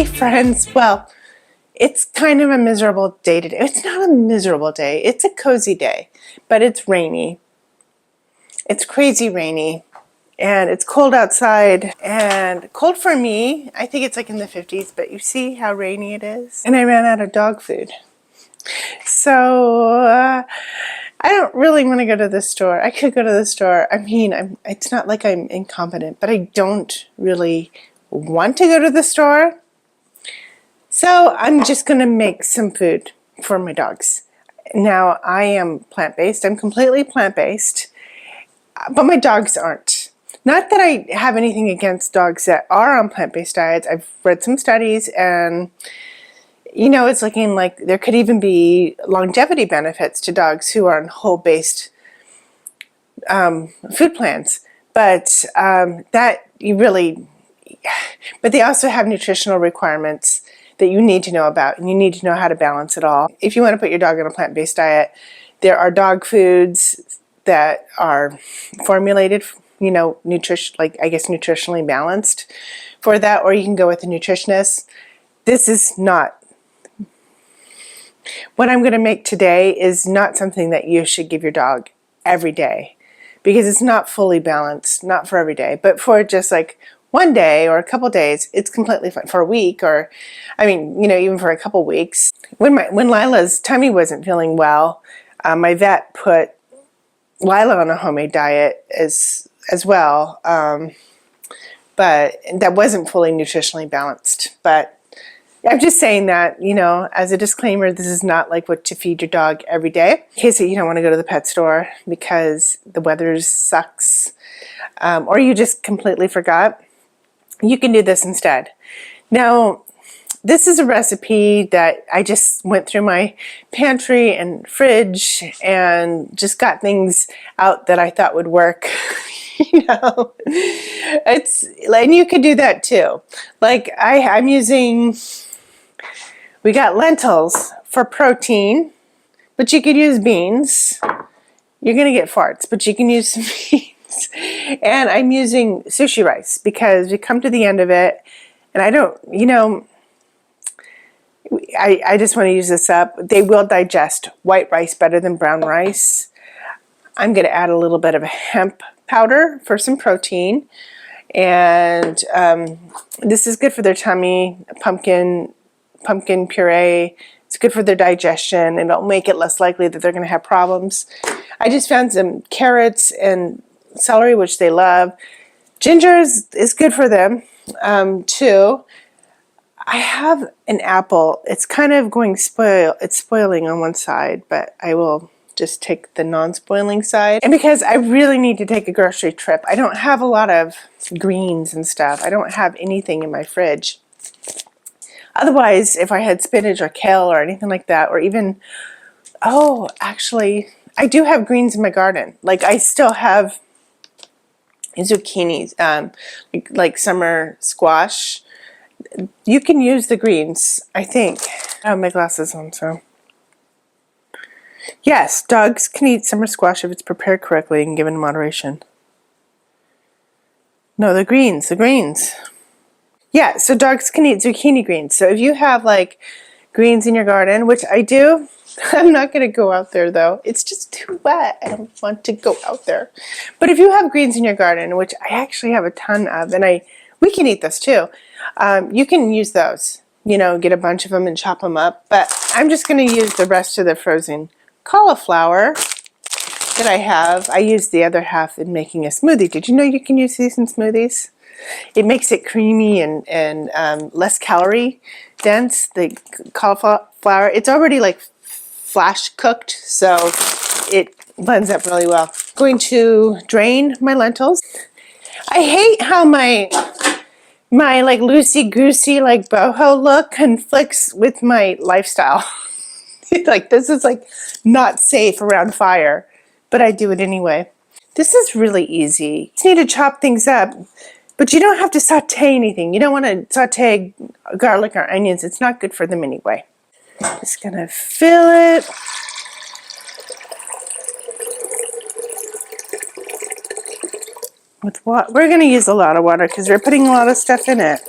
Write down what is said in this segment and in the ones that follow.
Hey friends, well, it's kind of a miserable day today. It's not a miserable day, it's a cozy day, but it's rainy. It's crazy rainy and it's cold outside, and cold for me. I think it's like in the 50s, but you see how rainy it is? And I ran out of dog food. So I don't really want to go to the store. I could go to the store. I mean, it's not like I'm incompetent, but I don't really want to go to the store. So I'm just going to make some food for my dogs. Now, I am plant-based. I'm completely plant-based, but my dogs aren't. Not that I have anything against dogs that are on plant-based diets. I've read some studies, and you know, it's looking like there could even be longevity benefits to dogs who are on whole-based food plans. But but they also have nutritional requirements that you need to know about, and you need to know how to balance it all. If you want to put your dog on a plant-based diet, there are dog foods that are formulated, you know, nutritionally balanced for that, or you can go with a nutritionist. This is not, what I'm going to make today is not something that you should give your dog every day, because it's not fully balanced, not for every day, but for just like one day or a couple days, it's completely fine. For a week, or I mean, you know, even for a couple weeks. When Lila's tummy wasn't feeling well, my vet put Lila on a homemade diet as well, but that wasn't fully nutritionally balanced. But I'm just saying that, you know, as a disclaimer, this is not like what to feed your dog every day. In case you don't want to go to the pet store because the weather sucks, or you just completely forgot, you can do this instead. Now, this is a recipe that I just went through my pantry and fridge and just got things out that I thought would work. You know, and you could do that too. Like I'm using, we got lentils for protein, but you could use beans. You're gonna get farts, but you can use some beans. And I'm using sushi rice because we come to the end of it, and I don't, you know, I just want to use this up. They will digest white rice better than brown rice. I'm going to add a little bit of hemp powder for some protein, and this is good for their tummy. Pumpkin puree. It's good for their digestion, and it'll make it less likely that they're going to have problems. I just found some carrots and celery, which they love. Ginger is good for them too. I have an apple. It's kind of going it's spoiling on one side, but I will just take the non-spoiling side. And because I really need to take a grocery trip, I don't have a lot of greens and stuff. I don't have anything in my fridge. Otherwise, if I had spinach or kale or anything like that, or even, oh, actually, I do have greens in my garden. Like I still have zucchinis, like summer squash. You can use the greens, I think. I have my glasses on, so. Yes, dogs can eat summer squash if it's prepared correctly and given in moderation. No, the greens. Yeah, so dogs can eat zucchini greens. So if you have like greens in your garden, which I do, I'm not going to go out there though. It's just too wet. I don't want to go out there. But if you have greens in your garden, which I actually have a ton of, and we can eat this too. You can use those, you know, get a bunch of them and chop them up. But I'm just going to use the rest of the frozen cauliflower that I have. I used the other half in making a smoothie. Did you know you can use these in smoothies? It makes it creamy and less calorie dense, the cauliflower. It's already like flash cooked, so it blends up really well. Going to drain my lentils. I hate how my like loosey-goosey like boho look conflicts with my lifestyle. Like this is like not safe around fire, but I do it anyway. This is really easy. You just need to chop things up, but you don't have to saute anything. You don't want to saute garlic or onions. It's not good for them anyway. Just gonna fill it. With what? We're gonna use a lot of water because we're putting a lot of stuff in it.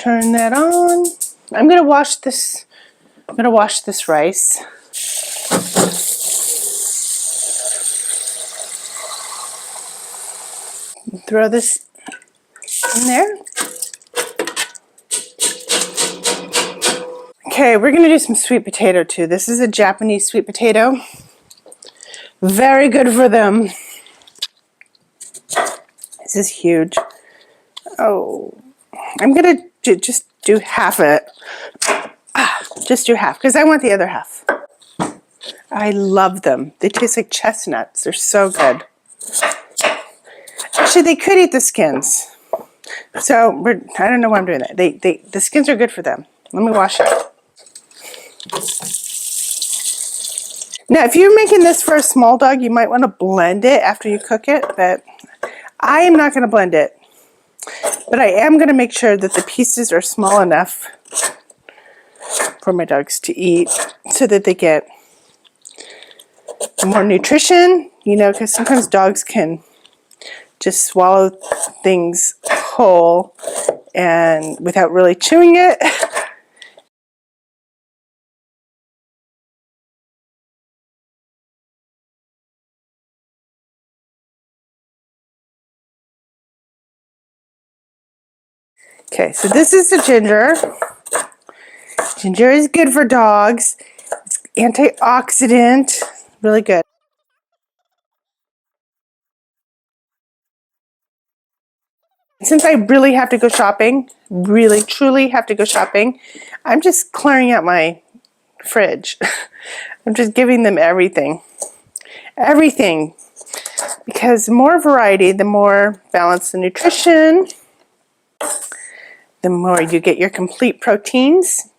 turn that on. I'm gonna wash this. I'm gonna wash this rice. Throw this in there. Okay, we're gonna do some sweet potato too. This is a Japanese sweet potato. Very good for them. This is huge. Oh, I'm gonna just do half of it. Just do half, because I want the other half. I love them. They taste like chestnuts. They're so good. Actually, they could eat the skins. So I don't know why I'm doing that. The skins are good for them. Let me wash it. Now, if you're making this for a small dog, you might want to blend it after you cook it, but I am not going to blend it. But I am going to make sure that the pieces are small enough for my dogs to eat so that they get more nutrition, you know, because sometimes dogs can just swallow things whole and without really chewing it. Okay, so this is the ginger. Ginger is good for dogs. It's antioxidant, really good. Since I really have to go shopping, really truly have to go shopping, I'm just clearing out my fridge. I'm just giving them everything. Everything. Because the more variety, the more balanced the nutrition, the more you get your complete proteins.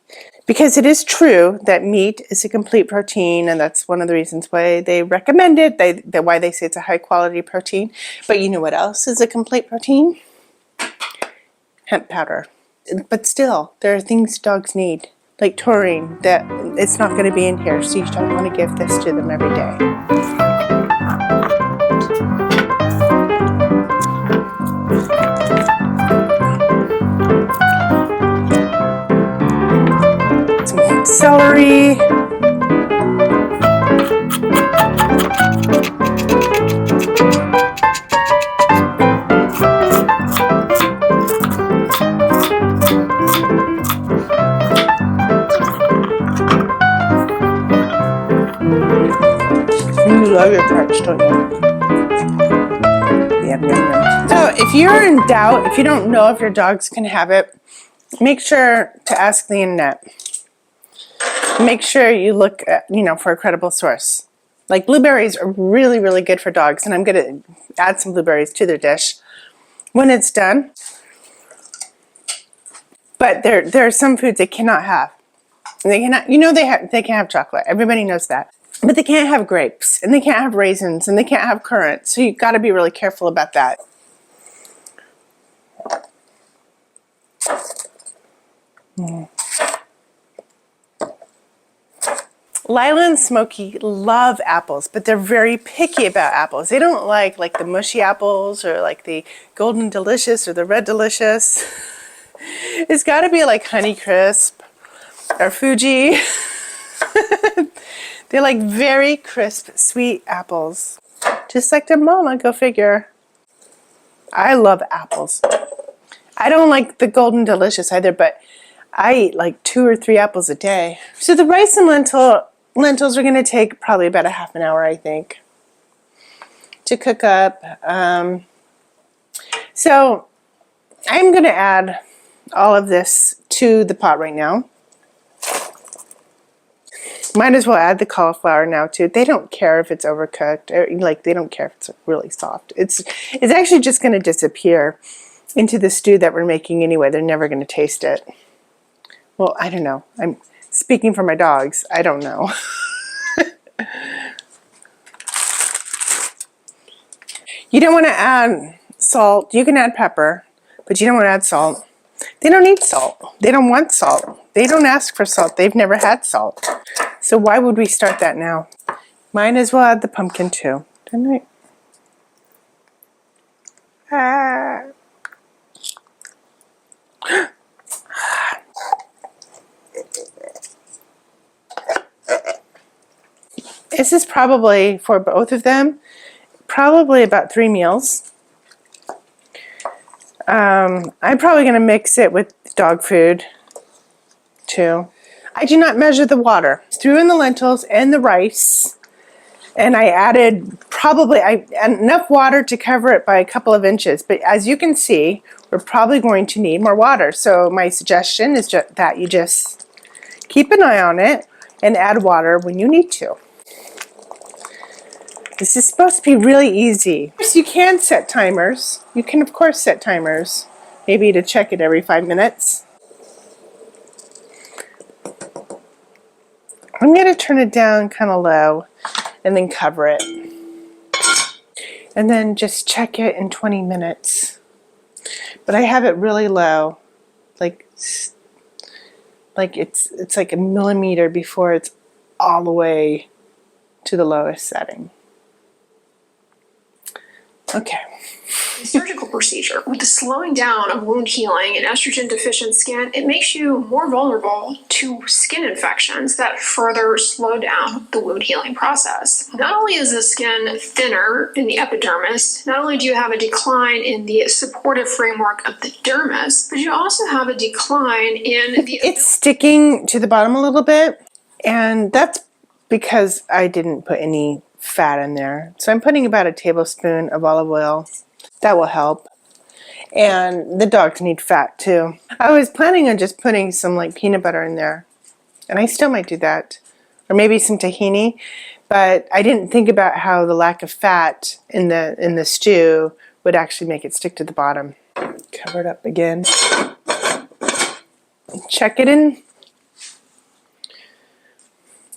Because it is true that meat is a complete protein, and that's one of the reasons why they recommend it, why they say it's a high quality protein. But you know what else is a complete protein? Hemp powder. But still, there are things dogs need, like taurine, that it's not going to be in here, so you don't want to give this to them every day. Some celery. You love your crunch, don't you? Yum, yum, yum. So if you're in doubt, if you don't know if your dogs can have it, make sure to ask the internet. Make sure you look at, for a credible source. Like blueberries are really, really good for dogs, and I'm going to add some blueberries to their dish when it's done. But there are some foods they cannot have. They cannot, they can't have chocolate. Everybody knows that. But they can't have grapes, and they can't have raisins, and they can't have currants. So you've got to be really careful about that. Lilac and Smokey love apples, but they're very picky about apples. They don't like the mushy apples or like the Golden Delicious or the Red Delicious. It's got to be like Honeycrisp or Fuji. They're like very crisp, sweet apples. Just like their mama, go figure. I love apples. I don't like the Golden Delicious either, but I eat like 2 or 3 apples a day. So the rice and lentils are going to take probably about a half an hour, I think, to cook up. So I'm going to add all of this to the pot right now. Might as well add the cauliflower now too. They don't care if it's overcooked, or they don't care if it's really soft. It's actually just going to disappear into the stew that we're making anyway. They're never going to taste it. Well, I don't know. I'm speaking for my dogs. I don't know. You don't want to add salt. You can add pepper, but you don't want to add salt. They don't need salt. They don't want salt. They don't ask for salt. They've never had salt. So why would we start that now? Might as well add the pumpkin too, didn't I? This is probably, for both of them, probably about 3 meals. I'm probably going to mix it with dog food too. I do not measure the water. I threw in the lentils and the rice, and I added probably enough water to cover it by a couple of inches. But as you can see, we're probably going to need more water. So my suggestion is that you just keep an eye on it and add water when you need to. This is supposed to be really easy. You can set timers. You can, of course, set timers, maybe to check it every 5 minutes. I'm going to turn it down kind of low and then cover it. And then just check it in 20 minutes. But I have it really low, like it's like a millimeter before it's all the way to the lowest setting. Okay. Surgical procedure. With the slowing down of wound healing in estrogen deficient skin, it makes you more vulnerable to skin infections that further slow down the wound healing process. Not only is the skin thinner in the epidermis, not only do you have a decline in the supportive framework of the dermis, but you also have a decline in the... It's sticking to the bottom a little bit, and that's because I didn't put any fat in there. So I'm putting about a tablespoon of olive oil. That will help. And the dogs need fat too. I was planning on just putting some like peanut butter in there, and I still might do that, or maybe some tahini, but I didn't think about how the lack of fat in the stew would actually make it stick to the bottom. Cover it up again. Check it in.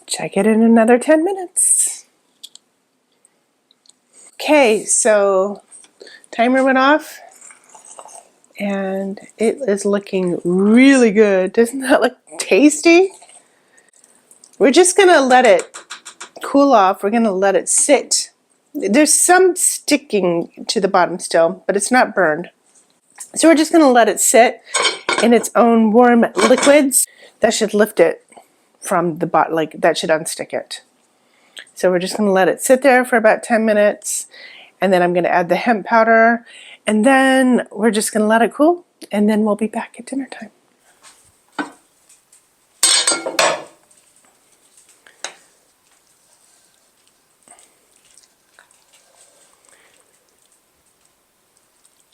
Check it in another 10 minutes. Okay, so timer went off and it is looking really good. Doesn't that look tasty? We're just gonna let it cool off. We're gonna let it sit. There's some sticking to the bottom still, but it's not burned. So we're just gonna let it sit in its own warm liquids. That should lift it from the bottom, like that should unstick it. So we're just gonna let it sit there for about 10 minutes. And then I'm going to add the hemp powder, and then we're just going to let it cool, and then we'll be back at dinner time.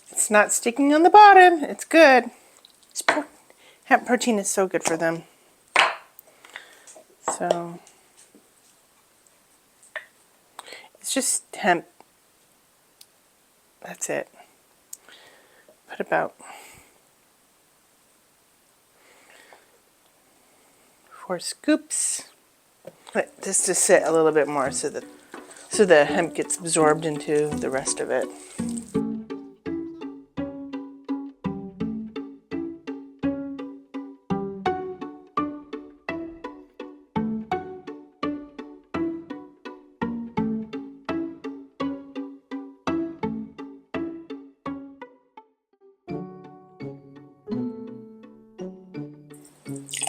It's not sticking on the bottom. It's good. Hemp protein is so good for them. So it's just hemp. That's it. Put about 4 scoops. Let this to sit a little bit more so the hemp gets absorbed into the rest of it.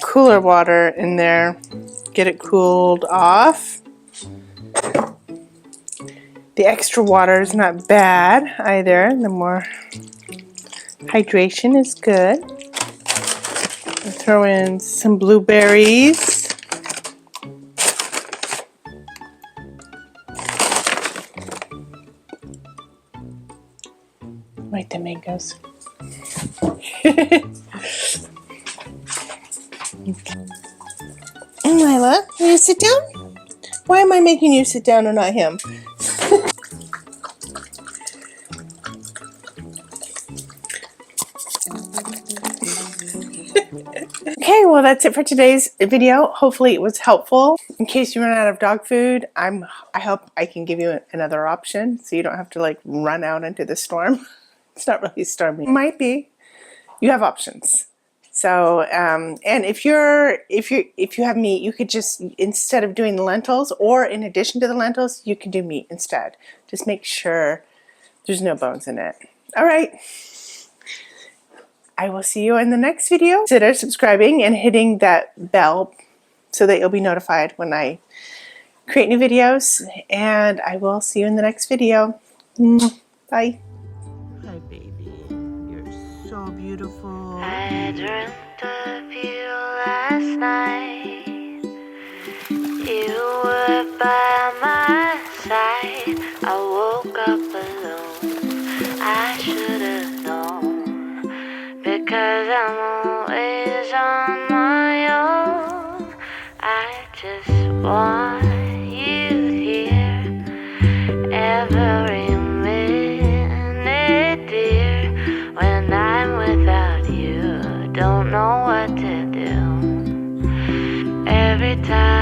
Cooler water in there, get it cooled off. The extra water is not bad either. The more hydration is good. I'll throw in some blueberries. Like the mangoes. Lila, will you sit down? Why am I making you sit down and not him? Okay, well that's it for today's video. Hopefully it was helpful. In case you run out of dog food, I hope I can give you another option so you don't have to like run out into the storm. It's not really stormy. It might be. You have options. So, and if you have meat, you could just, instead of doing the lentils, or in addition to the lentils, you can do meat instead. Just make sure there's no bones in it. All right. I will see you in the next video. Consider subscribing and hitting that bell so that you'll be notified when I create new videos, and I will see you in the next video. Bye. Hi, baby. You're so beautiful. I dreamt of you last night. You were by my side. I woke up alone. I should have known, because I'm always on my own. I just want you here every minute, dear. When I'm without you, don't know what to do. Every time